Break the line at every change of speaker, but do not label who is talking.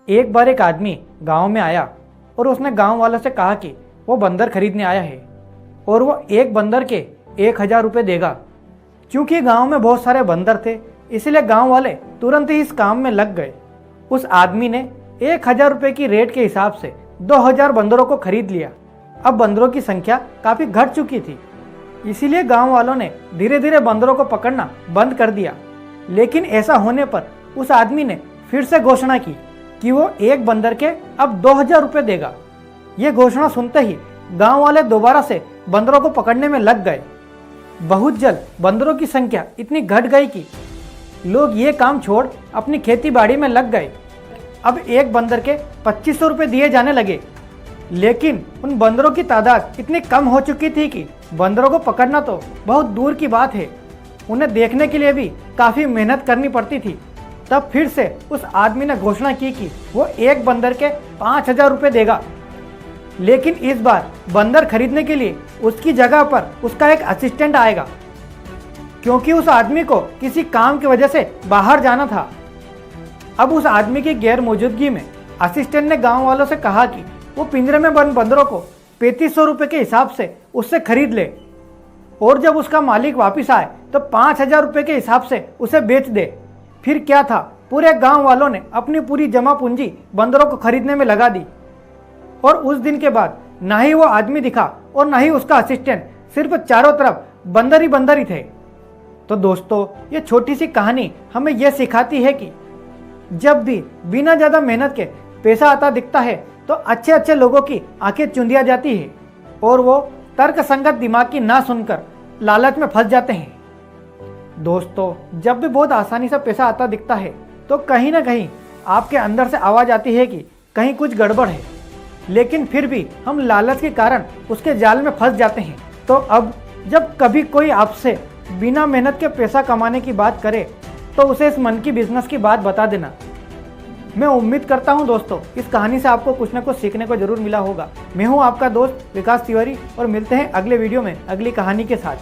एक बार एक आदमी गांव में आया और उसने गांव वालों से कहा कि वो बंदर खरीदने आया है और वो एक बंदर के 1000 रुपये देगा। क्योंकि गांव में बहुत सारे बंदर थे, इसलिए गांव वाले तुरंत ही इस काम में लग गए। उस आदमी ने 1000 रुपये की रेट के हिसाब से 2000 बंदरों को खरीद लिया। अब बंदरों की संख्या काफ़ी घट चुकी थी, इसीलिए गांव वालों ने धीरे धीरे बंदरों को पकड़ना बंद कर दिया। लेकिन ऐसा होने पर उस आदमी ने फिर से घोषणा की कि वो एक बंदर के अब 2000 रुपये देगा। ये घोषणा सुनते ही गांव वाले दोबारा से बंदरों को पकड़ने में लग गए। बहुत जल्द बंदरों की संख्या इतनी घट गई कि लोग ये काम छोड़ अपनी खेती बाड़ी में लग गए। अब एक बंदर के 2500 रुपये दिए जाने लगे। लेकिन उन बंदरों की तादाद इतनी कम हो चुकी थी कि बंदरों को पकड़ना तो बहुत दूर की बात है, उन्हें देखने के लिए भी काफ़ी मेहनत करनी पड़ती थी। तब फिर से उस आदमी ने घोषणा की कि वो एक बंदर के 5000 रुपये देगा। लेकिन इस बार बंदर खरीदने के लिए उसकी जगह पर उसका एक असिस्टेंट आएगा, क्योंकि उस आदमी को किसी काम की वजह से बाहर जाना था। अब उस आदमी की गैर मौजूदगी में असिस्टेंट ने गांव वालों से कहा कि वो पिंजरे में बंद बंदरों को 3500 रुपये के हिसाब से उससे खरीद ले और जब उसका मालिक वापस आए तो 5000 रुपये के हिसाब से उसे बेच दे। फिर क्या था, पूरे गांव वालों ने अपनी पूरी जमा पूंजी बंदरों को खरीदने में लगा दी। और उस दिन के बाद ना ही वो आदमी दिखा और ना ही उसका असिस्टेंट, सिर्फ चारों तरफ बंदर ही थे। तो दोस्तों, ये छोटी सी कहानी हमें यह सिखाती है कि जब भी बिना ज़्यादा मेहनत के पैसा आता दिखता है तो अच्छे अच्छे लोगों की आंखें चुंदिया जाती है और वो तर्क संगत दिमाग की ना सुनकर लालच में फंस जाते हैं। दोस्तों, जब भी बहुत आसानी से पैसा आता दिखता है तो कहीं ना कहीं आपके अंदर से आवाज़ आती है कि कहीं कुछ गड़बड़ है, लेकिन फिर भी हम लालच के कारण उसके जाल में फंस जाते हैं। तो अब जब कभी कोई आपसे बिना मेहनत के पैसा कमाने की बात करे तो उसे इस मन की बिजनेस की बात बता देना। मैं उम्मीद करता हूं दोस्तों, इस कहानी से आपको कुछ ना कुछ सीखने को जरूर मिला होगा। मैं हूं आपका दोस्त विकास तिवारी और मिलते हैं अगले वीडियो में अगली कहानी के साथ।